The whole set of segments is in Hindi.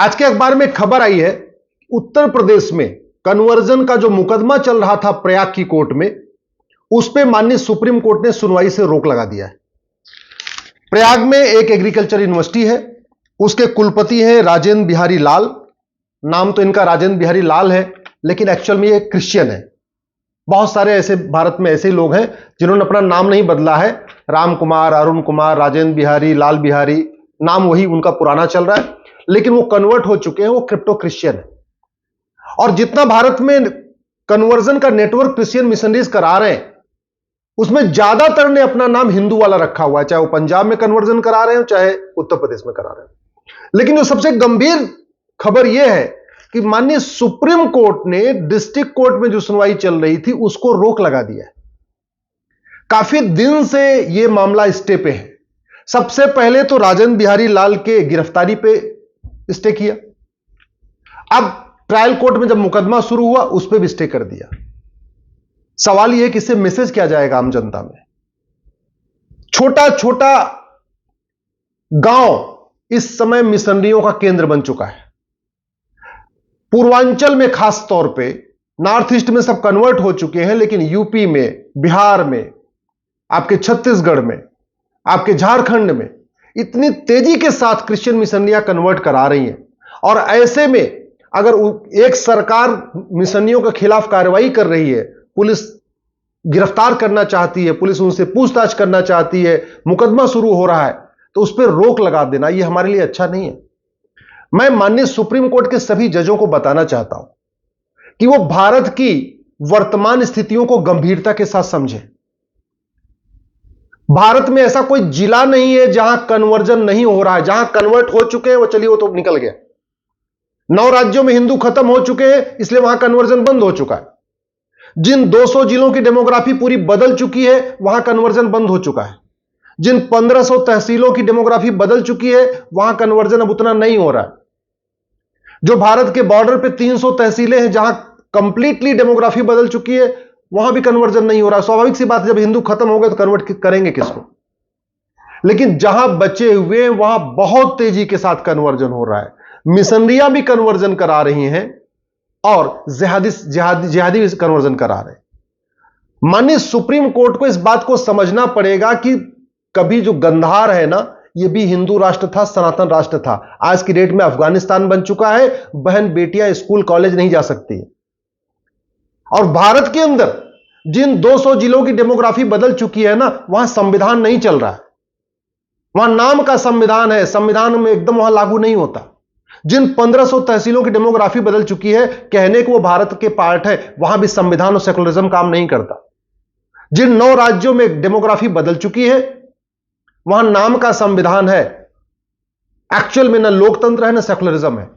आज के अखबार में खबर आई है, उत्तर प्रदेश में कन्वर्जन का जो मुकदमा चल रहा था प्रयाग की कोर्ट में, उस पे माननीय सुप्रीम कोर्ट ने सुनवाई से रोक लगा दिया है। प्रयाग में एक एग्रीकल्चर यूनिवर्सिटी है, उसके कुलपति हैं राजेंद्र बिहारी लाल। नाम तो इनका राजेंद्र बिहारी लाल है, लेकिन एक्चुअल में ये क्रिश्चियन है। बहुत सारे ऐसे भारत में ऐसे लोग हैं जिन्होंने अपना नाम नहीं बदला है। राम कुमार, अरुण कुमार, राजेंद्र बिहारी, लाल बिहारी, नाम वही उनका पुराना चल रहा है, लेकिन वो कन्वर्ट हो चुके हैं, वो क्रिप्टो क्रिश्चियन है। और जितना भारत में कन्वर्जन का नेटवर्क क्रिश्चियन मिशनरीज करा रहे हैं, उसमें ज्यादातर ने अपना नाम हिंदू वाला रखा हुआ है, चाहे वो पंजाब में कन्वर्जन करा रहे हो, चाहे उत्तर प्रदेश में करा रहे हो। लेकिन जो सबसे गंभीर खबर यह है कि माननीय सुप्रीम कोर्ट ने डिस्ट्रिक्ट कोर्ट में जो सुनवाई चल रही थी उसको रोक लगा दिया है। काफी दिन से यह मामला स्टे पे है। सबसे पहले तो राजेंद्र बिहारी लाल के गिरफ्तारी पे स्टे किया, अब ट्रायल कोर्ट में जब मुकदमा शुरू हुआ उस पर भी स्टे कर दिया। सवाल यह कि इससे मैसेज क्या जाएगा आम जनता में। छोटा छोटा गांव इस समय मिशनरियों का केंद्र बन चुका है। पूर्वांचल में खास तौर पे, नॉर्थ ईस्ट में सब कन्वर्ट हो चुके हैं, लेकिन यूपी में, बिहार में, आपके छत्तीसगढ़ में, आपके झारखंड में इतनी तेजी के साथ क्रिश्चियन मिशनरियां कन्वर्ट करा रही हैं। और ऐसे में अगर एक सरकार मिशनरियों के खिलाफ कार्रवाई कर रही है, पुलिस गिरफ्तार करना चाहती है, पुलिस उनसे पूछताछ करना चाहती है, मुकदमा शुरू हो रहा है, तो उस पर रोक लगा देना यह हमारे लिए अच्छा नहीं है। मैं माननीय सुप्रीम कोर्ट के सभी जजों को बताना चाहता हूं कि वो भारत की वर्तमान स्थितियों को गंभीरता के साथ समझें। भारत में ऐसा कोई जिला नहीं है जहां कन्वर्जन नहीं हो रहा है। जहां कन्वर्ट हो चुके हैं वो चलिए वो तो निकल गया। 9 राज्यों में हिंदू खत्म हो चुके हैं, इसलिए वहां कन्वर्जन बंद हो चुका है। जिन 200 जिलों की डेमोग्राफी पूरी बदल चुकी है, वहां कन्वर्जन बंद हो चुका है। जिन 1500 तहसीलों की डेमोग्राफी बदल चुकी है, वहां कन्वर्जन अब उतना नहीं हो रहा है। जो भारत के बॉर्डर पे 300 तहसीलें हैं, जहां कंप्लीटली डेमोग्राफी बदल चुकी है, वहां भी कन्वर्जन नहीं हो रहा। स्वाभाविक सी बात है, जब हिंदू खत्म हो गए तो कन्वर्ट करेंगे किसको। लेकिन जहां बचे हुए वहां बहुत तेजी के साथ कन्वर्जन हो रहा है। मिशनरियां भी कन्वर्जन करा रही हैं और जिहादी भी कन्वर्जन करा रहे हैं। माननीय सुप्रीम कोर्ट को इस बात को समझना पड़ेगा कि कभी जो गंधार है ना, यह भी हिंदू राष्ट्र था, सनातन राष्ट्र था। आज की डेट में अफगानिस्तान बन चुका है। बहन बेटियां स्कूल कॉलेज नहीं जा सकती है। और भारत के अंदर जिन 200 जिलों की डेमोग्राफी बदल चुकी है ना, वहां संविधान नहीं चल रहा है। वहां नाम का संविधान है, संविधान में एकदम वहां लागू नहीं होता। जिन 1500 तहसीलों की डेमोग्राफी बदल चुकी है, कहने को वो भारत के पार्ट है, वहां भी संविधान और सेकुलरिज्म काम नहीं करता। जिन 9 राज्यों में डेमोग्राफी बदल चुकी है, वहां नाम का संविधान है, एक्चुअल में ना लोकतंत्र है ना सेकुलरिज्म है।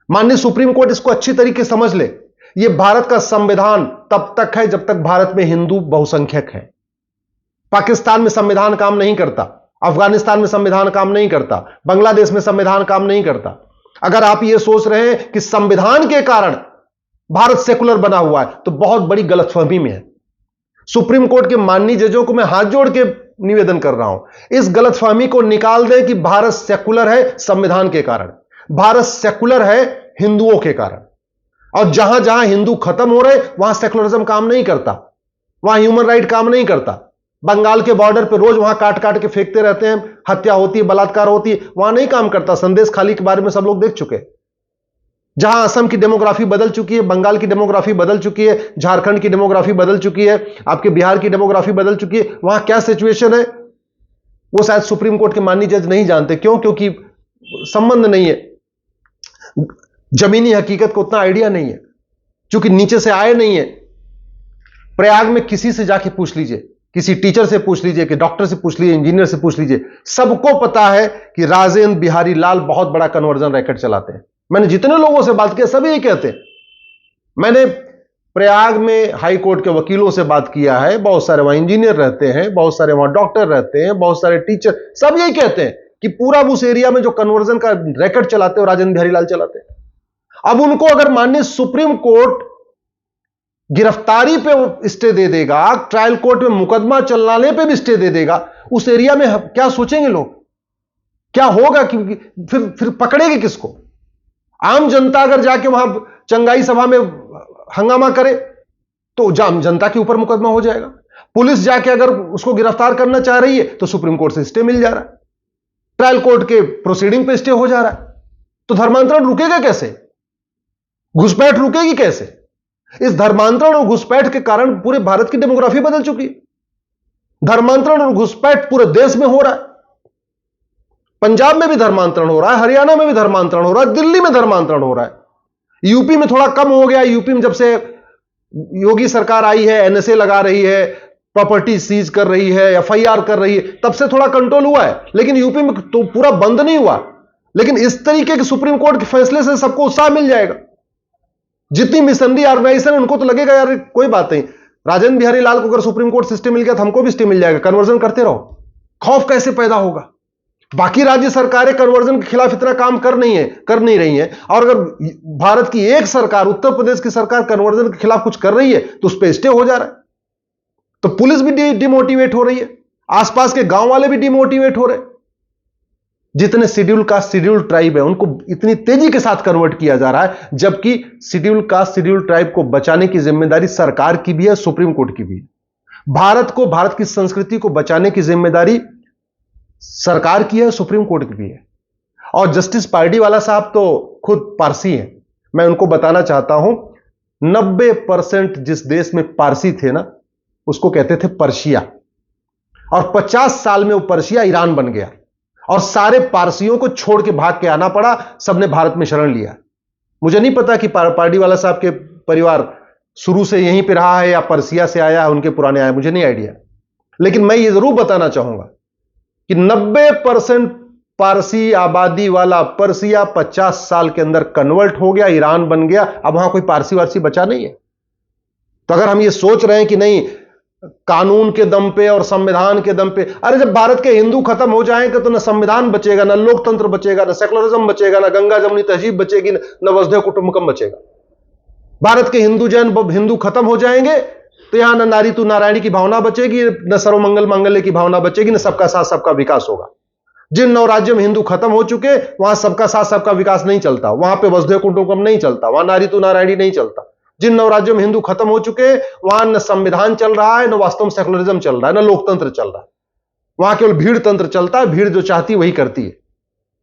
माननीय सुप्रीम कोर्ट इसको अच्छी तरीके समझ ले। यह भारत का संविधान तब तक है जब तक भारत में हिंदू बहुसंख्यक है। पाकिस्तान में संविधान काम नहीं करता, अफगानिस्तान में संविधान काम नहीं करता, बांग्लादेश में संविधान काम नहीं करता। अगर आप यह सोच रहे हैं कि संविधान के कारण भारत सेकुलर बना हुआ है, तो बहुत बड़ी गलतफहमी में है। सुप्रीम कोर्ट के माननीय जजों को मैं हाथ जोड़ के निवेदन कर रहा हूं, इस गलतफहमी को निकाल दें कि भारत सेकुलर है संविधान के कारण। भारत सेकुलर है हिंदुओं के कारण। और जहां जहां हिंदू खत्म हो रहे, वहां सेकुलरिज्म काम नहीं करता, वहां ह्यूमन राइट काम नहीं करता। बंगाल के बॉर्डर पे रोज वहां काट काट के फेंकते रहते हैं, हत्या होती है, बलात्कार होती है, वहां नहीं काम करता। संदेश खाली के बारे में सब लोग देख चुके। जहां असम की डेमोग्राफी बदल चुकी है, बंगाल की डेमोग्राफी बदल चुकी है, झारखंड की डेमोग्राफी बदल चुकी है, आपके बिहार की डेमोग्राफी बदल चुकी है, वहां क्या सिचुएशन है वो शायद सुप्रीम कोर्ट के माननीय जज नहीं जानते। क्यों? क्योंकि संबंध नहीं है, जमीनी हकीकत को उतना आइडिया नहीं है, क्योंकि नीचे से आए नहीं है। प्रयाग में किसी से जाके पूछ लीजिए, किसी टीचर से पूछ लीजिए, कि डॉक्टर से पूछ लीजिए, इंजीनियर से पूछ लीजिए, सबको पता है कि राजेंद्र बिहारी लाल बहुत बड़ा कन्वर्जन रैकेट चलाते हैं। मैंने जितने लोगों से बात किया सभी ये कहते हैं। मैंने प्रयाग में हाई कोर्ट के वकीलों से बात किया है, बहुत सारे वहां इंजीनियर रहते हैं, बहुत सारे वहां डॉक्टर रहते हैं, बहुत सारे टीचर, सब यही कहते हैं कि पूरा उस एरिया में जो कन्वर्जन का रैकेट चलाते हैं राजेंद्र बिहारी लाल चलाते हैं। अब उनको अगर माननीय सुप्रीम कोर्ट गिरफ्तारी पे स्टे दे देगा, ट्रायल कोर्ट में मुकदमा चलाने पे भी स्टे दे देगा, उस एरिया में क्या सोचेंगे लोग? क्या होगा कि फिर पकड़ेंगे किसको? आम जनता अगर जाके वहां चंगाई सभा में हंगामा करे तो जाम जनता के ऊपर मुकदमा हो जाएगा। पुलिस जाके अगर उसको गिरफ्तार करना चाह रही है तो सुप्रीम कोर्ट से स्टे मिल जा रहा है, ट्रायल कोर्ट के प्रोसीडिंग पे स्टे हो जा रहा है। तो धर्मांतरण रुकेगा कैसे? घुसपैठ रुकेगी कैसे? इस धर्मांतरण और घुसपैठ के कारण पूरे भारत की डेमोग्राफी बदल चुकी है। धर्मांतरण और घुसपैठ पूरे देश में हो रहा है। पंजाब में भी धर्मांतरण हो रहा है, हरियाणा में भी धर्मांतरण हो रहा है, दिल्ली में धर्मांतरण हो रहा है। यूपी में थोड़ा कम हो गया। यूपी में जब से योगी सरकार आई है, एनएसए लगा रही है, प्रॉपर्टी सीज कर रही है, एफआईआर कर रही है, तब से थोड़ा कंट्रोल हुआ है। लेकिन यूपी में तो पूरा बंद नहीं हुआ। लेकिन इस तरीके के सुप्रीम कोर्ट के फैसले से सबको उत्साह मिल जाएगा। जितनी मिशनरी ऑर्गेनाइजेशन, उनको तो लगेगा यार कोई बात नहीं, राजेंद्र बिहारी लाल को अगर सुप्रीम कोर्ट से स्टे मिल गया तो हमको भी स्टे मिल जाएगा, कन्वर्जन करते रहो। खौफ कैसे पैदा होगा? बाकी राज्य सरकारें कन्वर्जन के खिलाफ इतना काम कर नहीं रही हैं, और अगर भारत की एक सरकार, उत्तर प्रदेश की सरकार कन्वर्जन के खिलाफ कुछ कर रही है तो उस पर स्टे हो जा रहा है। तो पुलिस भी डिमोटिवेट हो रही है, आसपास के गांव वाले भी डिमोटिवेट हो रहे हैं। जितने शेड्यूल कास्ट, शेड्यूल ट्राइब है, उनको इतनी तेजी के साथ कन्वर्ट किया जा रहा है, जबकि शेड्यूल कास्ट, शेड्यूल ट्राइब को बचाने की जिम्मेदारी सरकार की भी है, सुप्रीम कोर्ट की भी है। भारत को, भारत की संस्कृति को बचाने की जिम्मेदारी सरकार की है, सुप्रीम कोर्ट की भी है। और जस्टिस पार्डीवाला साहब तो खुद पारसी हैं। मैं उनको बताना चाहता हूं, 90% जिस देश में पारसी थे ना, उसको कहते थे पर्शिया, और 50 साल में वो पर्शिया ईरान बन गया, और सारे पारसियों को छोड़ के भाग के आना पड़ा। सबने भारत में शरण लिया। मुझे नहीं पता कि पार्डीवाला साहब के परिवार शुरू से यहीं पे रहा है या पर्सिया से आया है, उनके पुराने आए, मुझे नहीं आइडिया। लेकिन मैं ये जरूर बताना चाहूंगा कि 90% पारसी आबादी वाला पर्सिया 50 साल के अंदर कन्वर्ट हो गया, ईरान बन गया। अब वहां कोई पारसी वारसी बचा नहीं है। तो अगर हम ये सोच रहे हैं कि नहीं, कानून के दम पे और संविधान के दम पे, अरे जब भारत के हिंदू खत्म हो जाएंगे तो न संविधान बचेगा, न लोकतंत्र बचेगा, न सेकुलरिज्म बचेगा, न गंगा जमुनी तहजीब बचेगी, न वसुधैव कुटुंबकम बचेगा। भारत के हिंदू जैन हिंदू खत्म हो जाएंगे तो यहां न नारी तू नारायणी की भावना बचेगी, न सर्वमंगल मांगल्य की भावना बचेगी, न सबका साथ सबका विकास होगा। जिन 9 राज्यों में हिंदू खत्म हो चुके, वहां सबका साथ सबका विकास नहीं चलता, वहां पे वसुधैव कुटुंबकम नहीं चलता, वहां नारी तू नारायणी नहीं चलता। जिन 9 राज्यों में हिंदू खत्म हो चुके, वहां न संविधान चल रहा है, न वास्तव में सेकुलरिज्म चल रहा है, न लोकतंत्र चल रहा है। वहां केवल भीड़ तंत्र चलता है, भीड़ जो चाहती है वही करती है।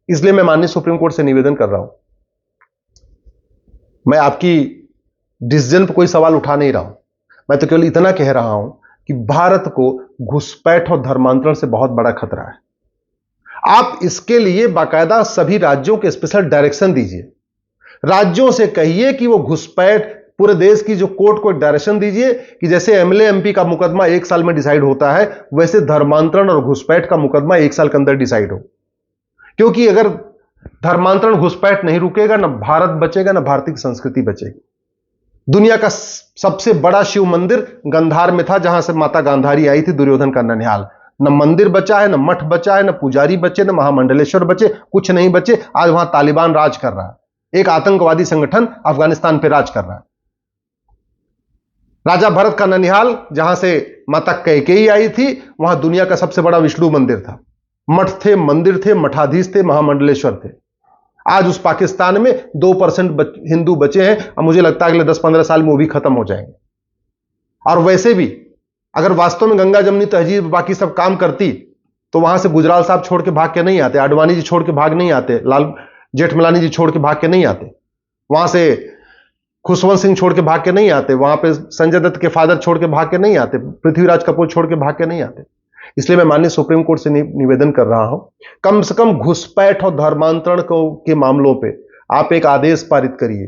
इसलिए मैं माननीय सुप्रीम कोर्ट से निवेदन कर रहा हूं, मैं आपकी डिसीजन पर कोई सवाल उठा नहीं रहा हूं, मैं तो केवल इतना कह रहा हूं कि भारत को घुसपैठ और धर्मांतरण से बहुत बड़ा खतरा है। आप इसके लिए बाकायदा सभी राज्यों के स्पेशल डायरेक्शन दीजिए। राज्यों से कहिए कि वो घुसपैठ, पूरे देश की जो कोर्ट को एक डायरेक्शन दीजिए कि जैसे एमएलए एमपी का मुकदमा 1 साल में डिसाइड होता है, वैसे धर्मांतरण और घुसपैठ का मुकदमा 1 साल के अंदर डिसाइड हो। क्योंकि अगर धर्मांतरण घुसपैठ नहीं रुकेगा, ना भारत बचेगा, ना भारतीय संस्कृति बचेगी। दुनिया का सबसे बड़ा शिव मंदिर गंधार में था, जहां से माता गांधारी आई थी, दुर्योधन का ननिहाल। न मंदिर बचा है, न मठ बचा है, न पुजारी बचे, न महामंडलेश्वर बचे, कुछ नहीं बचे। आज वहां तालिबान राज कर रहा है, एक आतंकवादी संगठन अफगानिस्तान पे राज कर रहा है। राजा भरत का ननिहाल, जहां से माता कैकेयी आई थी, वहां दुनिया का सबसे बड़ा विष्णु मंदिर था। मठ थे, मंदिर थे, मठाधीश थे, महामंडलेश्वर थे। आज उस पाकिस्तान में 2% हिंदू बचे हैं, और मुझे लगता है अगले 10-15 साल में वो भी खत्म हो जाएंगे। और वैसे भी अगर वास्तव में गंगा जमुनी तहजीब बाकी सब काम करती, तो वहां से गुजराल साहब छोड़ के भाग के नहीं आते, आडवाणी जी छोड़ के भाग नहीं आते, लाल जेठमलानी जी छोड़ के भाग के नहीं आते, वहां से खुशवंत सिंह छोड़ के भाग के नहीं आते, वहां पे संजय दत्त के फादर छोड़ के भाग के नहीं आते, पृथ्वीराज कपूर छोड़ के भाग के नहीं आते। इसलिए मैं माननीय सुप्रीम कोर्ट से निवेदन कर रहा हूं, कम से कम घुसपैठ और धर्मांतरण के मामलों पे आप एक आदेश पारित करिए।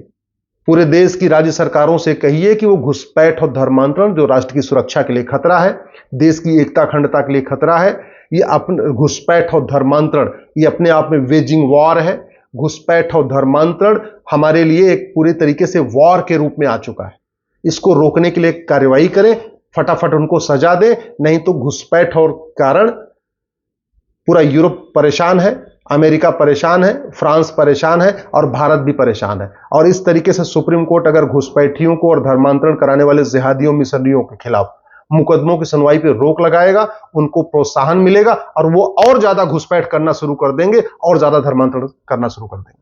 पूरे देश की राज्य सरकारों से कहिए कि वो घुसपैठ और धर्मांतरण, जो राष्ट्र की सुरक्षा के लिए खतरा है, देश की एकता अखंडता के लिए खतरा है, ये अपने घुसपैठ और धर्मांतरण ये अपने आप में वेजिंग वॉर है। घुसपैठ और धर्मांतरण हमारे लिए एक पूरी तरीके से वॉर के रूप में आ चुका है। इसको रोकने के लिए कार्रवाई करें, फटाफट उनको सजा दें, नहीं तो घुसपैठ और कारण पूरा यूरोप परेशान है, अमेरिका परेशान है, फ्रांस परेशान है, और भारत भी परेशान है। और इस तरीके से सुप्रीम कोर्ट अगर घुसपैठियों को और धर्मांतरण कराने वाले जिहादियों मिशनरियों के खिलाफ मुकदमों की सुनवाई पर रोक लगाएगा, उनको प्रोत्साहन मिलेगा, और वो और ज्यादा घुसपैठ करना शुरू कर देंगे और ज्यादा धर्मांतरण करना शुरू कर देंगे।